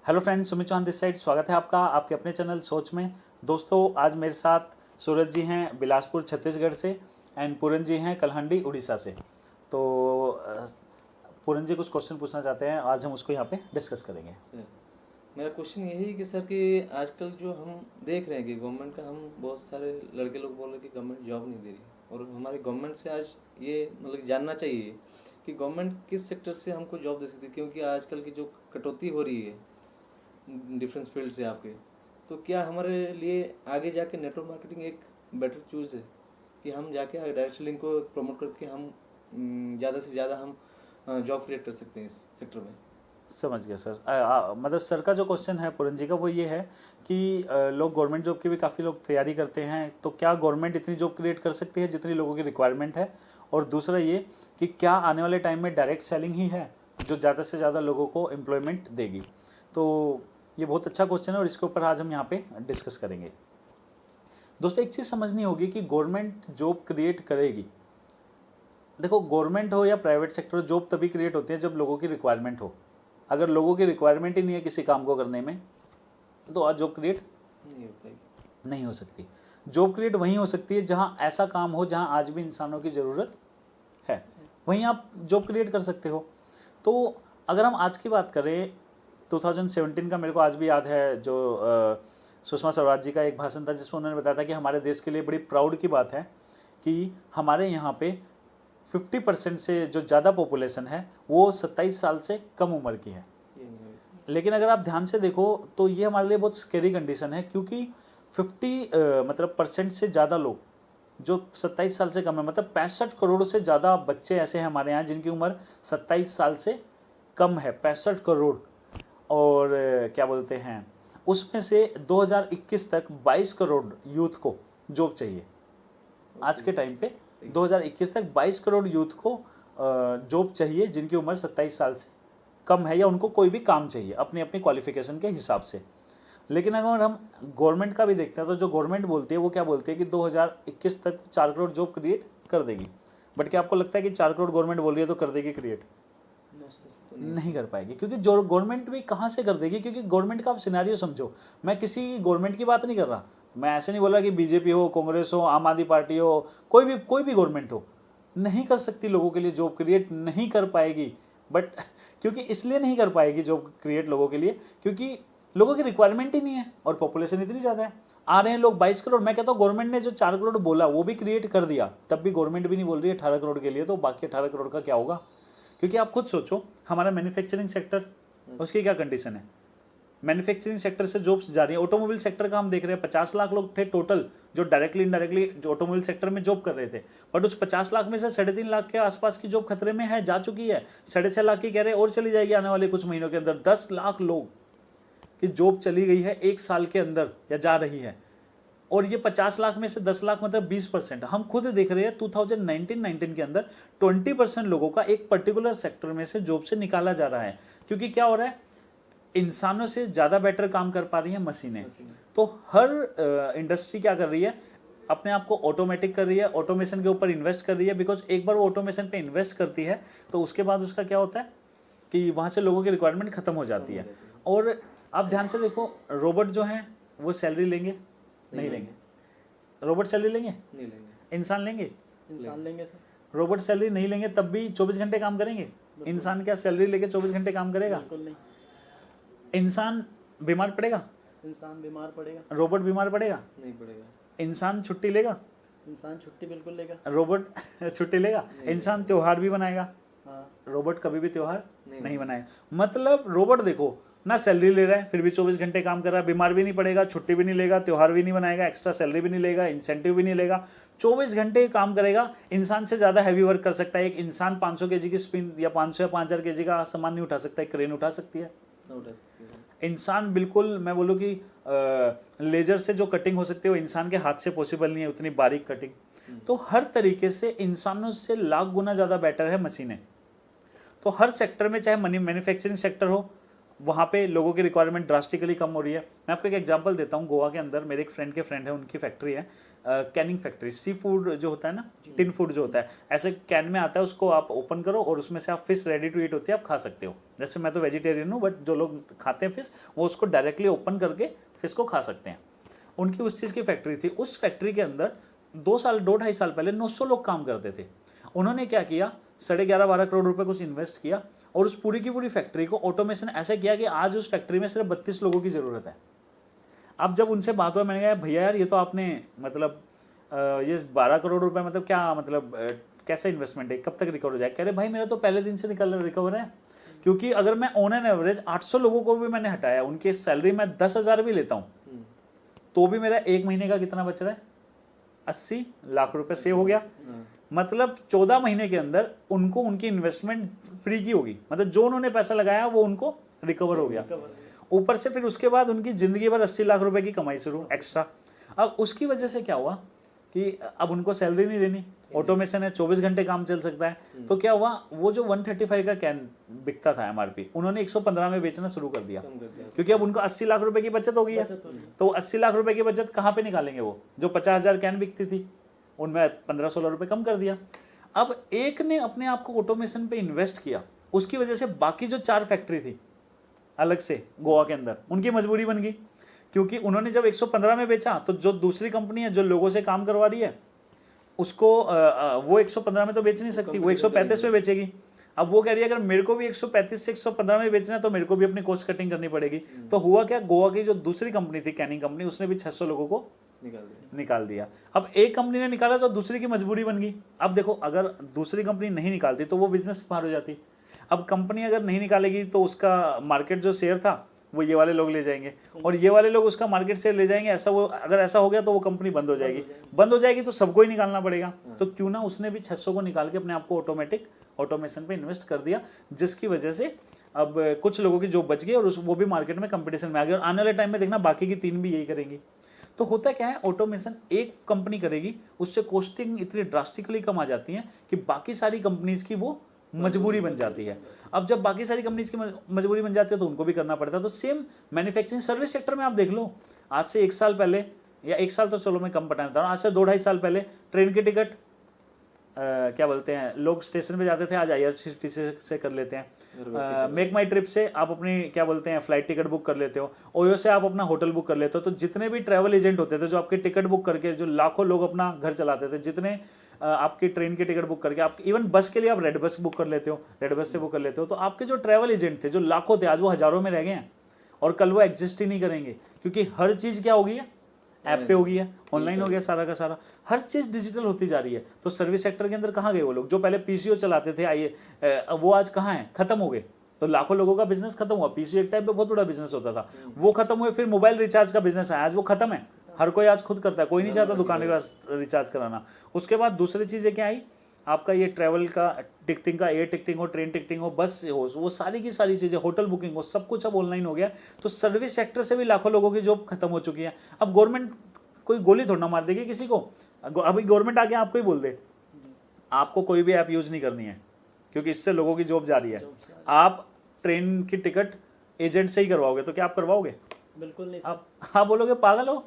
Hello friends, Sumit Chauhan this side. स्वागत है आपका आपके अपने चैनल सोच में। दोस्तों, आज मेरे साथ सूरज जी हैं बिलासपुर छत्तीसगढ़ से एंड पूरन जी हैं कलहंडी उड़ीसा से। तो पूरन जी कुछ क्वेश्चन पूछना चाहते हैं, आज हम उसको यहाँ पे डिस्कस करेंगे। सर, मेरा क्वेश्चन यही है कि सर कि आजकल जो हम देख रहे हैं कि गवर्नमेंट का, हम बहुत सारे लड़के लोग बोल रहे हैं कि गवर्नमेंट जॉब नहीं दे रही, और हमारी गवर्नमेंट से आज ये मतलब जानना चाहिए कि गवर्नमेंट किस सेक्टर से हमको जॉब दे सकती है, क्योंकि आजकल की जो कटौती हो रही है डिफरेंस फील्ड से आपके, तो क्या हमारे लिए आगे जाके नेटवर्क मार्केटिंग एक बेटर चूज है कि हम जाके डायरेक्ट सेलिंग को प्रमोट करके हम ज़्यादा से ज़्यादा हम जॉब क्रिएट कर सकते हैं इस सेक्टर में। समझ गया सर। मतलब सर का जो क्वेश्चन है पूरन जी का वो ये है कि लोग गवर्नमेंट जॉब की भी काफ़ी लोग तैयारी करते हैं, तो क्या गवर्नमेंट इतनी जॉब क्रिएट कर सकती है जितनी लोगों की रिक्वायरमेंट है? और दूसरा ये कि क्या आने वाले टाइम में डायरेक्ट सेलिंग ही है जो ज़्यादा से ज़्यादा लोगों को एम्प्लॉयमेंट देगी? तो ये बहुत अच्छा क्वेश्चन है और इसके ऊपर आज हम यहाँ पे डिस्कस करेंगे। दोस्तों, एक चीज़ समझनी होगी कि गवर्नमेंट जॉब क्रिएट करेगी। देखो, गवर्नमेंट हो या प्राइवेट सेक्टर हो, जॉब तभी क्रिएट होती है जब लोगों की रिक्वायरमेंट हो। अगर लोगों की रिक्वायरमेंट ही नहीं है किसी काम को करने में, तो आज जॉब क्रिएट नहीं हो सकती। जॉब क्रिएट वहीं हो सकती है जहाँ ऐसा काम हो जहाँ आज भी इंसानों की ज़रूरत है, वहीं आप जॉब क्रिएट कर सकते हो। तो अगर हम आज की बात करें, 2017 का मेरे को आज भी याद है, जो सुषमा स्वराज जी का एक भाषण था जिसमें उन्होंने बताया था कि हमारे देश के लिए बड़ी प्राउड की बात है कि हमारे यहाँ पे 50% से जो ज़्यादा पॉपुलेशन है वो 27 साल से कम उम्र की है। लेकिन अगर आप ध्यान से देखो तो ये हमारे लिए बहुत स्केरी कंडीशन है, क्योंकि 50% से ज़्यादा लोग जो 27 साल से कम है, मतलब 65 करोड़ से ज़्यादा बच्चे ऐसे हैं हमारे यहाँ जिनकी उम्र 27 साल से कम है। 65 करोड़। और क्या बोलते हैं, उसमें से 2021 तक 22 करोड़ यूथ को जॉब चाहिए। आज के टाइम पे 2021 तक 22 करोड़ यूथ को जॉब चाहिए जिनकी उम्र 27 साल से कम है, या उनको कोई भी काम चाहिए अपनी अपनी क्वालिफिकेशन के हिसाब से। लेकिन अगर हम गवर्नमेंट का भी देखते हैं तो जो गवर्नमेंट बोलती है वो क्या बोलती है कि 2021 तक 4 करोड़ जॉब क्रिएट कर देगी। बट क्या आपको लगता है कि 4 करोड़ गवर्नमेंट बोल रही है तो कर देगी क्रिएट? नहीं कर पाएगी, क्योंकि जो गवर्नमेंट भी कहाँ से कर देगी, क्योंकि गवर्नमेंट का आप सिनेरियो समझो। मैं किसी गवर्नमेंट की बात नहीं कर रहा, मैं ऐसे नहीं बोल रहा कि बीजेपी हो, कांग्रेस हो, आम आदमी पार्टी हो, कोई भी गवर्नमेंट हो, नहीं कर सकती लोगों के लिए जॉब क्रिएट, नहीं कर पाएगी। बट क्योंकि इसलिए नहीं कर पाएगी जॉब क्रिएट लोगों के लिए क्योंकि लोगों की रिक्वायरमेंट ही नहीं है और पॉपुलेशन इतनी ज़्यादा है। आ रहे हैं लोग 22 करोड़। मैं कहता हूँ गवर्नमेंट ने जो 4 करोड़ बोला वो भी क्रिएट कर दिया, तब भी गवर्नमेंट भी नहीं बोल रही है 18 करोड़ के लिए, तो बाकी 18 करोड़ का क्या होगा? क्योंकि आप खुद सोचो, हमारा मैन्युफैक्चरिंग सेक्टर, उसकी क्या कंडीशन है? मैन्युफैक्चरिंग सेक्टर से जॉब्स जा रही है। ऑटोमोबाइल सेक्टर का हम देख रहे हैं, 50 लाख लोग थे टोटल जो डायरेक्टली इनडायरेक्टली जो ऑटोमोबाइल सेक्टर में जॉब कर रहे थे। बट उस 50 लाख में से 3.5 लाख के आसपास की जॉब खतरे में है, जा चुकी है। 6.5 लाख की कह रहे हैं और चली जाएगी आने वाले कुछ महीनों के अंदर। 10 लाख लोग की जॉब चली गई है 1 साल के अंदर या जा रही है। और ये 50 लाख में से 10 लाख मतलब 20%। हम खुद देख रहे हैं 2019 के अंदर 20% लोगों का एक पर्टिकुलर सेक्टर में से जॉब से निकाला जा रहा है। क्योंकि क्या हो रहा है, इंसानों से ज़्यादा बेटर काम कर पा रही हैं मशीनें। तो हर इंडस्ट्री क्या कर रही है, अपने आप को ऑटोमेटिक कर रही है, ऑटोमेशन के ऊपर इन्वेस्ट कर रही है। बिकॉज एक बार वो ऑटोमेशन पे इन्वेस्ट करती है तो उसके बाद उसका क्या होता है कि वहाँ से लोगों की रिक्वायरमेंट खत्म हो जाती है। और आप ध्यान से देखो, रोबोट जो हैं वो सैलरी लेंगे? नहीं लेंगे। रोबोट सैलरी लेंगे? नहीं लेंगे। इंसान लेंगे? इंसान लेंगे सर। रोबोट सैलरी नहीं लेंगे तब भी 24 घंटे काम करेंगे। इंसान क्या सैलरी लेके 24 घंटे काम करेगा? बिल्कुल नहीं। इंसान बीमार पड़ेगा? इंसान बीमार पड़ेगा? रोबोट बीमार पड़ेगा? नहीं पड़ेगा। इंसान छुट्टी लेगा? इंसान छुट्टी बिल्कुल लेगा। रोबोट छुट्टी लेगा? इंसान त्योहार भी बनाएगा, हाँ। रोबोट कभी भी त्योहार नहीं बनाएगा। मतलब रोबोट देखो ना, सैलरी ले रहा है फिर भी 24 घंटे काम कर रहा है, बीमार भी नहीं पड़ेगा, छुट्टी भी नहीं लेगा, त्योहार भी नहीं बनाएगा, एक्स्ट्रा सैलरी भी नहीं लेगा, इंसेंटिव भी नहीं लेगा, 24 घंटे काम करेगा। इंसान से ज़्यादा हैवी वर्क कर सकता है। एक इंसान 500 kg की स्पिन या 500 या 5000 kg का सामान नहीं उठा सकता, एक क्रेन उठा सकती है। उठा सकती है। इंसान बिल्कुल, मैं बोलूँ कि लेजर से जो कटिंग हो सकती है वो इंसान के हाथ से पॉसिबल नहीं है, उतनी बारीक कटिंग। तो हर तरीके से इंसानों से लाख गुना ज़्यादा बेटर है मशीनें। तो हर सेक्टर में, चाहे मैन्युफैक्चरिंग सेक्टर हो, वहाँ पे लोगों की रिक्वायरमेंट ड्रास्टिकली कम हो रही है। मैं आपको एक एग्जांपल देता हूँ, गोवा के अंदर मेरे एक फ्रेंड के फ्रेंड है, उनकी फैक्ट्री है कैनिंग फैक्ट्री, सी फूड जो होता है ना, टिन फूड जो होता है, ऐसे कैन में आता है, उसको आप ओपन करो और उसमें से आप फिश रेडी टू ईट होती है, आप खा सकते हो। जैसे मैं तो वेजिटेरियन हूँ, बट जो लोग खाते हैं फिश, वो उसको डायरेक्टली ओपन करके फिश को खा सकते हैं। उनकी उस चीज़ की फैक्ट्री थी। उस फैक्ट्री के अंदर 2-2.5 साल पहले 900 लोग काम करते थे। उन्होंने क्या किया, 11.5-12 करोड़ रुपए कुछ इन्वेस्ट किया और उस पूरी की पूरी फैक्ट्री को ऑटोमेशन ऐसे किया कि आज उस फैक्ट्री में सिर्फ 32 लोगों की ज़रूरत है। अब जब उनसे बात हुआ, मैंने कहा भैया यार ये तो आपने मतलब ये 12 करोड़ रुपए मतलब क्या मतलब कैसा इन्वेस्टमेंट है, कब तक रिकवर हो जाए? कह रहे भाई मेरा तो पहले दिन से रिकवर है, क्योंकि अगर मैं ऑन एन एवरेज 800 लोगों को भी मैंने हटाया, उनकी सैलरी मैं 10,000 भी लेता हूँ, तो भी मेरा 1 महीने का कितना बच रहा है, 80 लाख रुपए सेव हो गया। मतलब 14 महीने के अंदर उनको उनकी इन्वेस्टमेंट फ्री की होगी, मतलब जो उन्होंने पैसा लगाया वो उनको रिकवर हो गया। ऊपर से फिर उसके बाद उनकी जिंदगी भर 80 लाख रुपए की कमाई शुरू एक्स्ट्रा। अब उसकी वजह से क्या हुआ कि अब उनको सैलरी नहीं देनी, ऑटोमेशन है, 24 घंटे काम चल सकता है। तो क्या हुआ, वो जो 135 का कैन बिकता था एमआरपी, उन्होंने 115 में बेचना शुरू कर दिया, क्योंकि अब उनको 80 लाख रुपए की बचत हो गई है। तो 80 लाख रुपए की बचत कहाँ पे निकालेंगे? वो जो 50,000 कैन बिकती थी उनमें 15-16 रुपए कम कर दिया। अब एक ने अपने आप को ऑटोमेशन पे इन्वेस्ट किया, उसकी वजह से बाकी जो 4 फैक्ट्री थी अलग से गोवा के अंदर, उनकी मजबूरी बन गई, क्योंकि उन्होंने जब 115 में बेचा तो जो दूसरी कंपनी है जो लोगों से काम करवा रही है उसको वो 115 में तो बेच नहीं सकती, वो 135 में बेचेगी। अब वो कह रही है अगर मेरे को भी 135 से 115 में बेचना है तो मेरे को भी अपनी कॉस्ट कटिंग करनी पड़ेगी। तो हुआ क्या, गोवा की जो दूसरी कंपनी थी कैनिंग कंपनी, उसने भी 600 लोगों को निकाल दिया। अब एक कंपनी ने निकाला तो दूसरी की मजबूरी बन गई। अब देखो, अगर दूसरी कंपनी नहीं निकालती तो वो बिजनेस बाहर हो जाती। अब कंपनी अगर नहीं निकालेगी तो उसका मार्केट जो शेयर था वो ये वाले लोग ले जाएंगे और ये वाले लोग उसका मार्केट शेयर ले जाएंगे। ऐसा वो अगर ऐसा हो गया तो वो कंपनी बंद हो जाएगी तो सबको ही निकालना पड़ेगा। तो क्यों ना उसने भी 600 को निकाल के अपने आप को ऑटोमेशन पे इन्वेस्ट कर दिया, जिसकी वजह से अब कुछ लोगों की जॉब बच गई और वो भी मार्केट में कंपटीशन में आ गए। और आने वाले टाइम में देखना बाकी की 3 भी यही करेंगी। तो होता क्या है, ऑटोमेशन एक कंपनी करेगी, उससे कॉस्टिंग इतनी ड्रास्टिकली कम आ जाती है कि बाकी सारी कंपनीज की वो मजबूरी बन जाती है। अब जब बाकी सारी कंपनीज की मजबूरी बन जाती है तो उनको भी करना पड़ता है। तो सेम मैन्युफैक्चरिंग सर्विस सेक्टर में आप देख लो, आज से 1 साल पहले, या 1 साल तो चलो मैं कम बताता हूँ, आज से 2-2.5 साल पहले ट्रेन की टिकट क्या बोलते हैं, लोग स्टेशन पे जाते थे, आज IRCTC से कर लेते हैं। मेक माई ट्रिप से आप अपनी क्या बोलते हैं फ्लाइट टिकट बुक कर लेते हो, ओयो से आप अपना होटल बुक कर लेते हो। तो जितने भी ट्रैवल एजेंट होते थे जो आपकी टिकट बुक करके जो लाखों लोग अपना घर चलाते थे, जितने आपकी ट्रेन की टिकट बुक करके, आप इवन बस के लिए आप रेड बस बुक कर लेते हो, रेड बस से बुक कर लेते हो। तो आपके जो ट्रैवल एजेंट थे जो लाखों थे, आज वो हज़ारों में रह गए हैं और कल वो एग्जिस्ट ही नहीं करेंगे, क्योंकि हर चीज़ क्या हो गई है, ऐप पे हो गई है, ऑनलाइन हो गया सारा का सारा, हर चीज़ डिजिटल होती जा रही है। तो सर्विस सेक्टर के अंदर कहाँ गए वो लोग जो पहले PCO चलाते थे, वो आज कहाँ हैं, खत्म हो गए। तो लाखों लोगों का बिजनेस खत्म हुआ। PCO एक टाइम पे बहुत बड़ा बिजनेस होता था, वो खत्म हुए। फिर मोबाइल रिचार्ज का बिजनेस आया, आज वो खत्म है, हर कोई आज खुद करता है, कोई नहीं चाहता दुकान के पास रिचार्ज कराना। उसके बाद दूसरी चीज़ें क्या आई, आपका ये ट्रैवल का टिकटिंग का, एयर टिकटिंग हो, ट्रेन टिकटिंग हो, बस हो, वो सारी की सारी चीज़ें, होटल बुकिंग हो, सब कुछ अब ऑनलाइन हो गया। तो सर्विस सेक्टर से भी लाखों लोगों की जॉब खत्म हो चुकी है। अब गवर्नमेंट कोई गोली थोड़ा ना मार देगी किसी को। अभी गवर्नमेंट आके आपको ही बोल दे आपको कोई भी ऐप यूज़ नहीं करनी है क्योंकि इससे लोगों की जॉब जा रही है, आप ट्रेन की टिकट एजेंट से ही करवाओगे, तो क्या आप करवाओगे? बिल्कुल नहीं। आप बोलोगे पागल हो,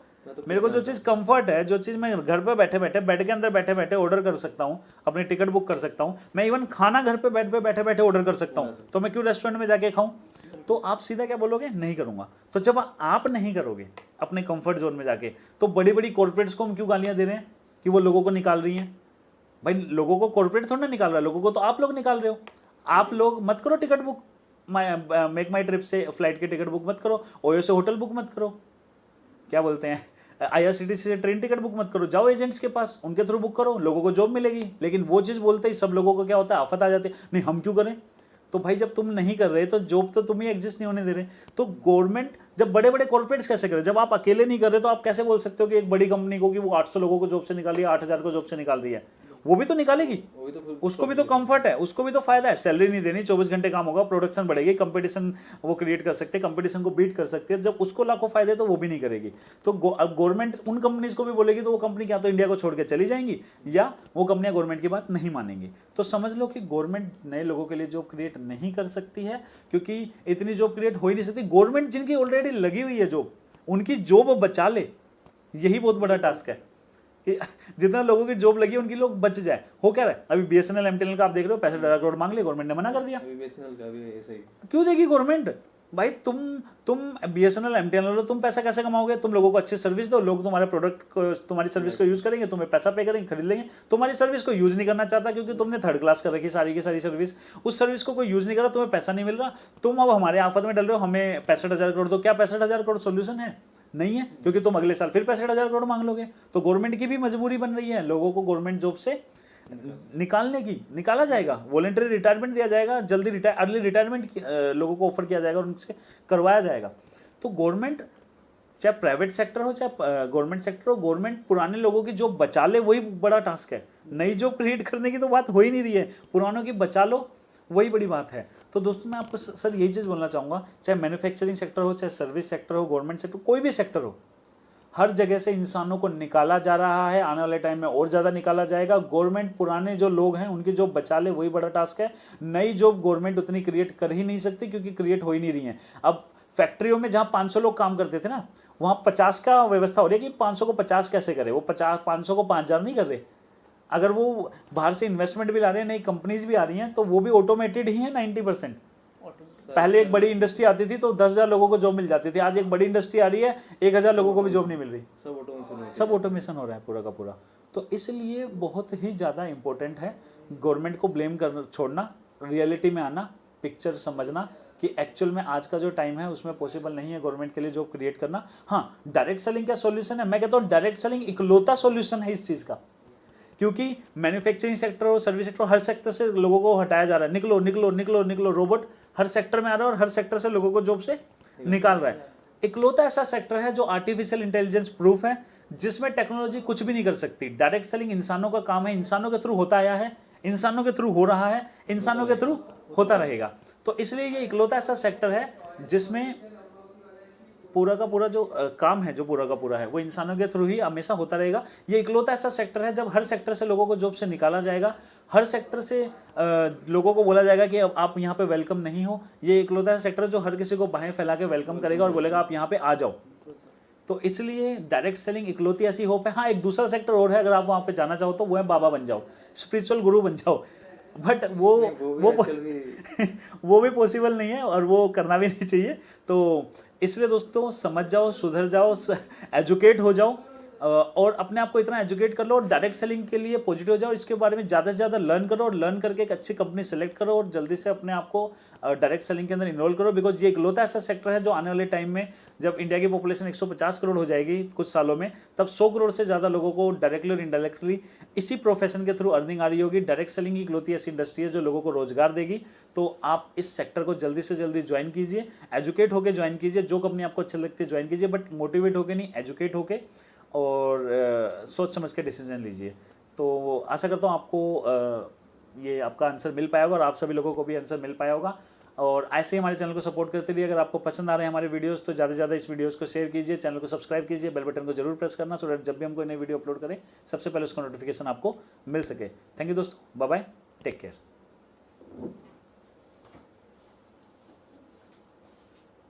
मेरे को जो चीज़ कंफर्ट है, जो चीज़ मैं घर पे बैठे बैठे बेड के अंदर बैठे बैठे ऑर्डर कर सकता हूँ, अपनी टिकट बुक कर सकता हूँ, मैं इवन खाना घर पे बेड पे बैठे बैठे ऑर्डर कर सकता हूँ, तो मैं क्यों रेस्टोरेंट में जाके खाऊं? तो आप सीधा क्या बोलोगे, नहीं करूँगा। तो जब आप नहीं करोगे अपने कंफर्ट जोन में जाके, तो बड़ी बड़ी कॉर्पोरेट्स को हम क्यों गालियाँ दे रहे हैं कि वो लोगों को निकाल रही हैं? भाई लोगों को कॉर्पोरेट थोड़ा ना निकाल रहा है, लोगों को तो आप लोग निकाल रहे हो। आप लोग मत करो टिकट बुक, मेक माई ट्रिप से फ्लाइट की टिकट बुक मत करो, ओयो से होटल बुक मत करो, क्या बोलते हैं IRCTC से ट्रेन टिकट बुक मत करो, जाओ एजेंट्स के पास, उनके थ्रू बुक करो, लोगों को जॉब मिलेगी। लेकिन वो चीज़ बोलते ही सब लोगों को क्या होता है, आफत आ जाती है, नहीं हम क्यों करें? तो भाई जब तुम नहीं कर रहे तो जॉब तो तुम ही एग्जिस्ट नहीं होने दे रहे। तो गवर्नमेंट, जब बड़े बड़े कॉर्पोरेट्स कैसे करें, जब आप अकेले नहीं कर रहे तो आप कैसे बोल सकते हो कि एक बड़ी कंपनी को कि वो 800 लोगों को जॉब से निकाल रही है, 8,000 को जॉब से निकाल रही है? वो भी तो निकालेगी, वही तो फिर उसको भी तो कंफर्ट है, उसको भी तो फायदा है। सैलरी नहीं देनी, 24 घंटे काम होगा, प्रोडक्शन बढ़ेगी, कंपटीशन वो क्रिएट कर सकते हैं, कंपटीशन को बीट कर सकते हैं। जब उसको लाखों फायदे तो वो भी नहीं करेगी। तो अब गवर्नमेंट उन कंपनीज को भी बोलेगी तो वो कंपनी क्या तो इंडिया को छोड़ के चली जाएंगी, या वो कंपनियां गवर्नमेंट की बात नहीं मानेंगी। तो समझ लो कि गवर्नमेंट नए लोगों के लिए जॉब क्रिएट नहीं कर सकती है, क्योंकि इतनी जॉब क्रिएट हो ही नहीं सकती। गवर्नमेंट जिनकी ऑलरेडी लगी हुई है जॉब, उनकी जॉब बचा ले, यही बहुत बड़ा टास्क है कि जितना लोगों की जॉब लगी है उनकी लोग बच जाए। हो क्या रहा है अभी BSNL MTNL का आप देख रहे हो, 65,000 करोड़ मांग लिए, गवर्नमेंट ने मना कर दिया। अभी BSNL का भी ऐसा ही। क्यों देगी गवर्नमेंट? भाई तुम BSNL MTNL लो, तुम पैसा कैसे कमाओगे? तुम लोगों को अच्छी सर्विस दो, लोग तुम्हारे प्रोडक्ट को, तुम्हारी सर्विस को यूज करेंगे, तुम्हें पैसा पे करेंगे, खरीद लेंगे। तुम्हारी सर्विस को यूज नहीं करना चाहता क्योंकि तुमने थर्ड क्लास कर रखी सारी की सारी सर्विस, उस सर्विस को कोई यूज नहीं कर रहा, तुम्हें पैसा नहीं मिल रहा, तुम अब हमारे आफत में डल रहे हो, हमें 65,000 करोड़ दो। क्या 65,000 करोड़ सोल्यूशन है? नहीं है, क्योंकि तुम अगले साल फिर 65,000 करोड़ मांग लोगे। तो गवर्नमेंट की भी मजबूरी बन रही है, लोगों को गवर्नमेंट जॉब से निकालने की। निकाला जाएगा, वॉलंटरी रिटायरमेंट दिया जाएगा, जल्दी अर्ली रिटायरमेंट लोगों को ऑफर किया जाएगा और उनसे करवाया जाएगा। तो गवर्नमेंट, चाहे प्राइवेट सेक्टर हो चाहे गवर्नमेंट सेक्टर हो, गवर्नमेंट पुराने लोगों की जॉब बचा ले, वही बड़ा टास्क है। नई जॉब क्रिएट करने की तो बात हो ही नहीं रही है, पुरानों की बचा लो, वही बड़ी बात है। तो दोस्तों मैं आपको सर यही चीज़ बोलना चाहूँगा, चाहे मैन्युफैक्चरिंग सेक्टर हो, चाहे सर्विस सेक्टर हो, गवर्नमेंट सेक्टर, कोई भी सेक्टर हो, हर जगह से इंसानों को निकाला जा रहा है। आने वाले टाइम में और ज़्यादा निकाला जाएगा। गवर्नमेंट पुराने जो लोग हैं उनकी जॉब बचा ले, वही बड़ा टास्क है। नई जॉब गवर्नमेंट उतनी क्रिएट कर ही नहीं सकती, क्योंकि क्रिएट हो ही नहीं रही है। अब फैक्ट्रियों में जहाँ 500 लोग काम करते थे ना, वहाँ 50 का व्यवस्था हो रही है कि 500 को 50 कैसे करे। वो 500 को 5,000 नहीं कर रहे। अगर वो बाहर से इन्वेस्टमेंट भी ला रहे हैं, नई कंपनीज भी आ रही हैं, तो वो भी ऑटोमेटेड ही है 90%। पहले एक बड़ी इंडस्ट्री आती थी तो 10,000 लोगों को जॉब मिल जाती थी, आज एक बड़ी इंडस्ट्री आ रही है, 1,000 लोगों को भी जॉब नहीं मिल रही। सब ऑटोमेशन हो रहा है पूरा का पूरा। तो इसलिए बहुत ही ज़्यादा इंपॉर्टेंट है गवर्नमेंट को ब्लेम कर छोड़ना, रियलिटी में आना, पिक्चर समझना कि एक्चुअल में आज का जो टाइम है उसमें पॉसिबल नहीं है गवर्नमेंट के लिए जॉब क्रिएट करना। हाँ, डायरेक्ट सेलिंग क्या सॉल्यूशन है? मैं कहता हूँ डायरेक्ट सेलिंग इकलौता सॉल्यूशन है इस चीज़ का, क्योंकि मैन्युफैक्चरिंग सेक्टर हो, सर्विस सेक्टर हो, हर सेक्टर से लोगों को हटाया जा रहा है। निकलो निकलो निकलो निकलो, रोबोट हर सेक्टर में आ रहा है और हर सेक्टर से लोगों को जॉब से निकाल रहा है। इकलौता ऐसा सेक्टर है जो आर्टिफिशियल इंटेलिजेंस प्रूफ है, जिसमें टेक्नोलॉजी कुछ भी नहीं कर सकती। डायरेक्ट सेलिंग इंसानों का काम है, इंसानों के थ्रू होता आया है, इंसानों के थ्रू हो रहा है, इंसानों के थ्रू होता रहेगा। तो इसलिए ये इकलौता ऐसा सेक्टर है जिसमें पूरा का पूरा जो काम है, जो पूरा का पूरा है, वो इंसानों के थ्रू ही हमेशा होता रहेगा। ये इकलौता ऐसा सेक्टर है जब हर सेक्टर से लोगों को जॉब से निकाला जाएगा, हर सेक्टर से लोगों को बोला जाएगा कि अब आप यहाँ पे वेलकम नहीं हो। ये इकलौता ऐसा सेक्टर है जो हर किसी को बाहें फैला के वेलकम करेगा और बोलेगा आप यहाँ पे आ जाओ। तो इसलिए डायरेक्ट सेलिंग इकलौती ऐसी होप है। हाँ, एक दूसरा सेक्टर और है, अगर आप वहाँ पे जाना चाहो तो वो है बाबा बन जाओ, स्पिरिचुअल गुरु बन जाओ, बट वो भी पॉसिबल नहीं है और वो करना भी नहीं चाहिए। तो इसलिए दोस्तों समझ जाओ, सुधर जाओ, एजुकेट हो जाओ और अपने आप को इतना एजुकेट कर लो और डायरेक्ट सेलिंग के लिए पॉजिटिव हो जाओ। इसके बारे में ज़्यादा से ज़्यादा लर्न करो और लर्न करके एक अच्छी कंपनी सेलेक्ट करो और जल्दी से अपने आप को डायरेक्ट सेलिंग के अंदर इन्वॉल्व करो। बिकॉज ये इकलौता ऐसा सेक्टर है जो आने वाले टाइम में जब इंडिया की पॉपुलेशन 150 करोड़ हो जाएगी कुछ सालों में, तब 100 करोड़ से ज़्यादा लोगों को डायरेक्टली और इनडायरेक्टली इसी प्रोफेशन के थ्रू अर्निंग आ रही होगी। डायरेक्ट सेलिंग की इकलौती ऐसी इंडस्ट्री है जो लोगों को रोजगार देगी। तो आप इस सेक्टर को जल्दी से जल्दी ज्वाइन कीजिए, एजुकेट होकर ज्वाइन कीजिए। जो कंपनी आपको अच्छी लगती है ज्वाइन कीजिए, बट मोटिवेट होकर नहीं, एजुकेट होकर और सोच समझ के डिसीजन लीजिए। तो आशा करता हूँ आपको ये आपका आंसर मिल पाया होगा और आप सभी लोगों को भी आंसर मिल पाया होगा। और ऐसे ही हमारे चैनल को सपोर्ट करते रहिए। अगर आपको पसंद आ रहे हैं हमारे वीडियोस तो ज़्यादा से ज़्यादा इस वीडियोस को शेयर कीजिए, चैनल को सब्सक्राइब कीजिए, बेल बटन को जरूर प्रेस करना, सो दैट जब भी हम कोई नई वीडियो अपलोड करें सबसे पहले उसका नोटिफिकेशन आपको मिल सके। थैंक यू दोस्तों, बाय बाय, टेक केयर।